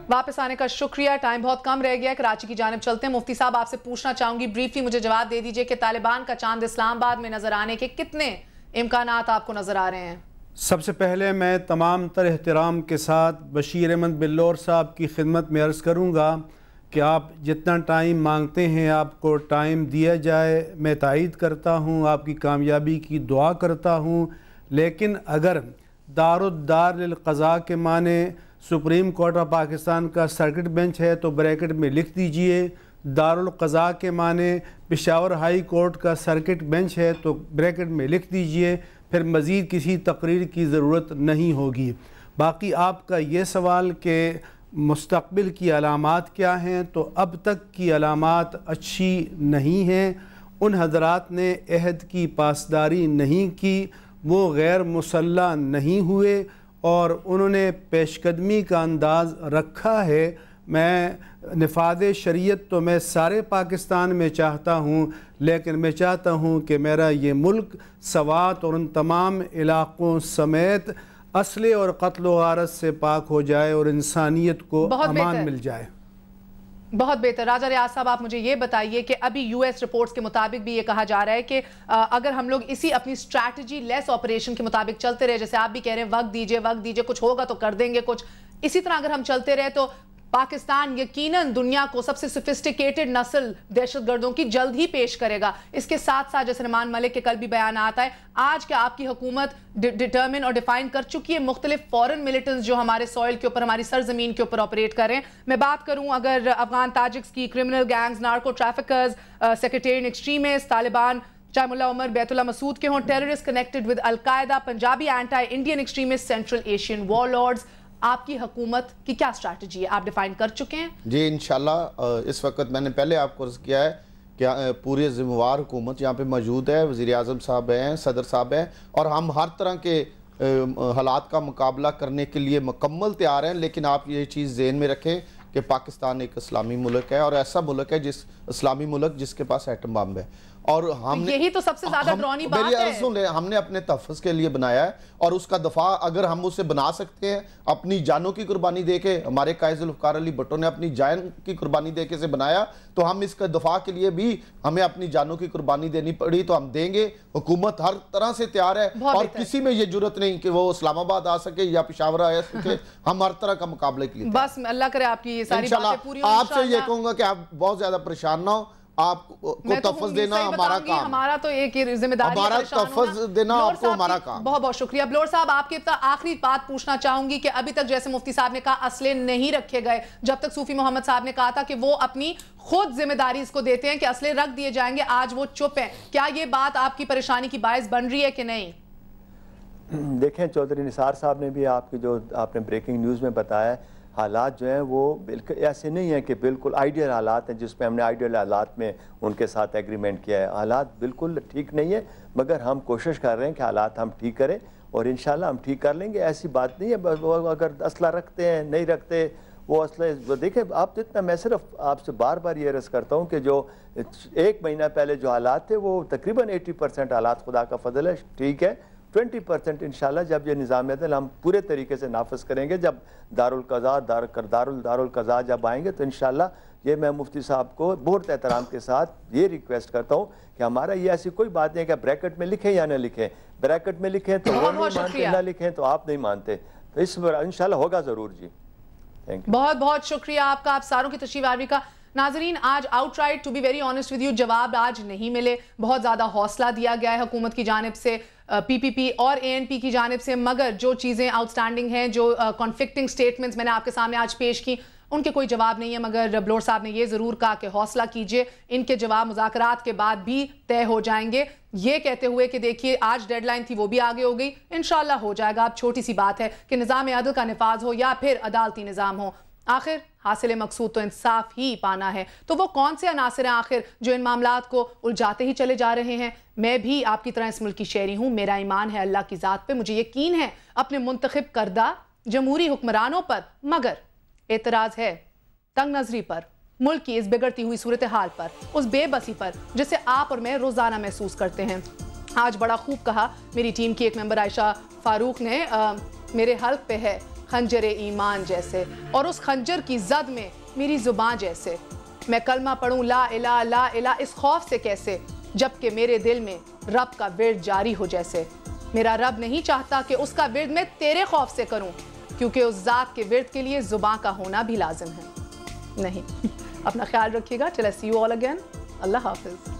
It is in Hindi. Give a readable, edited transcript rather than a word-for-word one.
वापस आने का शुक्रिया। टाइम बहुत कम रह गया है, कराची की जानिब चलते हैं। मुफ्ती साहब आपसे पूछना चाहूंगी, ब्रीफली मुझे जवाब दे दीजिए कि तालिबान का चांद इस्लामाबाद में नजर आने के कितने इम्कानात आपको नजर आ रहे हैं? सबसे पहले मैं तमाम तर एहतराम के साथ बशीर अहमद बिल्लौर साहब की खिदमत में अर्ज़ करूँगा कि आप जितना टाइम मांगते हैं आपको टाइम दिया जाए। मैं तायद करता हूँ, आपकी कामयाबी की दुआ करता हूँ, लेकिन अगर दारुद्दार लिल क़ज़ा के माने सुप्रीम कोर्ट ऑफ पाकिस्तान का सर्किट बेंच है तो ब्रैकेट में लिख दीजिए, दारुल क़ज़ा के माने पेशावर हाई कोर्ट का सर्किट बेंच है तो ब्रैकेट में लिख दीजिए, फिर मज़ीद किसी तकरीर की ज़रूरत नहीं होगी। बाकी आपका ये सवाल कि मुस्तक़बिल की अलामात क्या हैं, तो अब तक की अलामात अच्छी नहीं हैं। उन हज़रात ने अहद की पासदारी नहीं की, वो गैर मुसल्ला नहीं हुए और उन्होंने पेशकदमी का अंदाज़ रखा है। मैं निफाज़ शरीयत तो मैं सारे पाकिस्तान में चाहता हूँ, लेकिन मैं चाहता हूँ कि मेरा ये मुल्क सवात और उन तमाम इलाक़ों समेत असले और क़त्ल व गारत से पाक हो जाए और इंसानियत को अमान मिल जाए। बहुत बेहतर। राजा रियाज साहब, आप मुझे ये बताइए कि अभी यूएस रिपोर्ट्स के मुताबिक भी ये कहा जा रहा है कि अगर हम लोग इसी अपनी स्ट्रैटेजी लेस ऑपरेशन के मुताबिक चलते रहे, जैसे आप भी कह रहे हैं वक्त दीजिए, कुछ होगा तो कर देंगे कुछ, इसी तरह अगर हम चलते रहे तो पाकिस्तान यकीनन दुनिया को सबसे सोफिस्टिकेटेड नस्ल दहशतगर्दों की जल्द ही पेश करेगा। इसके साथ साथ जैसे रहमान मलिक के कल भी बयान आता है, आज क्या आपकी हुकूमत डिटर्मिन और डिफाइन कर चुकी है मुख्तलिफ फॉरेन मिलिटेंट्स जो हमारे सॉइल के ऊपर, हमारी सरजमीन के ऊपर ऑपरेट कर रहे हैं? मैं बात करूं अगर अफगान ताजिक्स की, criminal gangs, narco traffickers, sectarian extremist, Taliban चाहे मुल्ला उमर बैतुल्ला मसूद के हों, terrorist connected with Al Qaeda, Punjabi anti Indian extremist, central Asian warlords, आपकी हुकूमत की क्या स्ट्रैटेजी है? आप डिफाइन कर चुके हैं? जी इंशाल्लाह। इस वक्त मैंने पहले आपको अर्ज़ किया है कि पूरी ज़िम्मेवार हुकूमत यहाँ पे मौजूद है, वज़ीर आज़म साहब हैं, सदर साहब हैं, और हम हर तरह के हालात का मुकाबला करने के लिए मुकम्मल तैयार हैं। लेकिन आप ये चीज़ ज़हन में रखें कि पाकिस्तान एक इस्लामी मुल्क है और ऐसा मुल्क है इस्लामी मुल्क जिसके पास एटम बम है, और हमने यही तो सबसे ज्यादा डरावनी बात है। हमने अपने तहफ़्फ़ुज़ के लिए बनाया है और उसका दफा अगर हम उसे बना सकते हैं अपनी जानों की कुर्बानी देके, हमारे कायद ज़ुल्फ़िकार अली भुट्टो ने अपनी जान की कुर्बानी देके से बनाया, तो हम इसका दफा के लिए भी हमें अपनी जानों की कुर्बानी देनी पड़ी तो हम देंगे। हुकूमत हर तरह से तैयार है और किसी में ये जरूरत नहीं कि वो इस्लामाबाद आ सके या पेशावर आ सके। हम हर तरह का मुकाबले के लिए बस अल्लाह करे आपकी ये सारी बातें पूरी हो। आपसे ये कहूंगा कि आप बहुत ज्यादा परेशान ना हो, आपको तहफ़्फ़ुज़ देना हमारा काम, हमारा तो एक ही जिम्मेदारी, हमारा तहफ़्फ़ुज़ देना आपको हमारा काम। बहुत बहुत शुक्रिया। ब्लोर साहब, आपके आखिरी बात पूछना चाहूंगी कि अभी तक जैसे मुफ्ती साहब ने कहा असले नहीं रखे गए, जब तक सूफी मोहम्मद साहब ने कहा था कि वो अपनी खुद जिम्मेदारी इसको देते हैं कि असले रख दिए जाएंगे, आज वो चुप हैं। क्या ये बात आपकी परेशानी की बायस बन रही है कि नहीं? देखें, चौधरी निसार साहब ने भी आपकी जो आपने ब्रेकिंग न्यूज़ में बताया, हालात जो हैं वो बिल्कुल ऐसे नहीं है कि बिल्कुल आइडियल हालात हैं जिसमें हमने आइडियल हालात में उनके साथ एग्रीमेंट किया है। हालात बिल्कुल ठीक नहीं है, मगर हम कोशिश कर रहे हैं कि हालात हम ठीक करें और इंशाल्लाह हम ठीक कर लेंगे। ऐसी बात नहीं है वो अगर असला रखते हैं नहीं रखते, वो असले देखें आप जितना, मैं सिर्फ आपसे बार बार ये अर्ज़ करता हूँ कि जो 1 महीना पहले जो हालात थे वो तकरीबन 80% हालात खुदा का फजल है ठीक है। 20% इंशाल्लाह जब ये निज़ाम अदल हम पूरे तरीके से नाफिज करेंगे, जब दारुल क़ज़ा जब आएंगे तो इंशाल्लाह ये मैं मुफ्ती साहब को बहुत एहतराम के साथ ये रिक्वेस्ट करता हूँ कि हमारा ये ऐसी कोई बात नहीं है कि ब्रैकेट में लिखें या ना लिखें। ब्रैकेट में लिखें तो वो नहीं मानते, ना लिखें तो आप नहीं मानते, तो इस पर इंशाल्लाह होगा ज़रूर। जी थैंक यू, बहुत बहुत शुक्रिया आपका, आप सारों की तशरीफ आवरी का। नाजरीन, आज outright to be very honest with you जवाब आज नहीं मिले। बहुत ज़्यादा हौसला दिया गया है हुकूमत की जानिब से, पीपीपी और एएनपी की जानिब से, मगर जो चीज़ें आउटस्टैंडिंग हैं, जो कॉन्फ्लिक्टिंग स्टेटमेंट्स मैंने आपके सामने आज पेश की, उनके कोई जवाब नहीं है। मगर ब्लोर साहब ने ये ज़रूर कहा कि हौसला कीजिए, इनके जवाब मुज़ाकरात के बाद भी तय हो जाएंगे, ये कहते हुए कि देखिए आज डेडलाइन थी वो भी आगे हो गई, इंशाल्लाह हो जाएगा। अब छोटी सी बात है कि निज़ाम अदल का नफाज हो या फिर अदालती निज़ाम हो, आखिर हासिल मकसूद तो इंसाफ ही पाना है। तो वो कौन से अनासर हैं आखिर जो इन मामलात को उलझाते ही चले जा रहे हैं? मैं भी आपकी तरह इस मुल्क की शहरी हूँ, मेरा ईमान है अल्लाह की ज़ात पे, मुझे यकीन है अपने मुंतखब करदा जमहूरी हुक्मरानों पर, मगर एतराज़ है तंग नजरी पर, मुल्क की इस बिगड़ती हुई सूरत हाल पर, उस बेबसी पर जिसे आप और मैं रोज़ाना महसूस करते हैं। आज बड़ा खूब कहा मेरी टीम की एक मेंबर आयशा फारूक ने, मेरे हल्क पे है खंजर ईमान जैसे, और उस खंजर की जद में मेरी जुबान जैसे। मैं कलमा पढ़ूं ला इला इस खौफ से कैसे, जबकि मेरे दिल में रब का विर्द जारी हो जैसे। मेरा रब नहीं चाहता कि उसका विर्द मैं तेरे खौफ से करूं, क्योंकि उस जात के विर्द के लिए जुबान का होना भी लाजिम है। नहीं अपना ख्याल रखिएगा। चलो सी यू ऑल अगेन। अल्लाह हाफिज।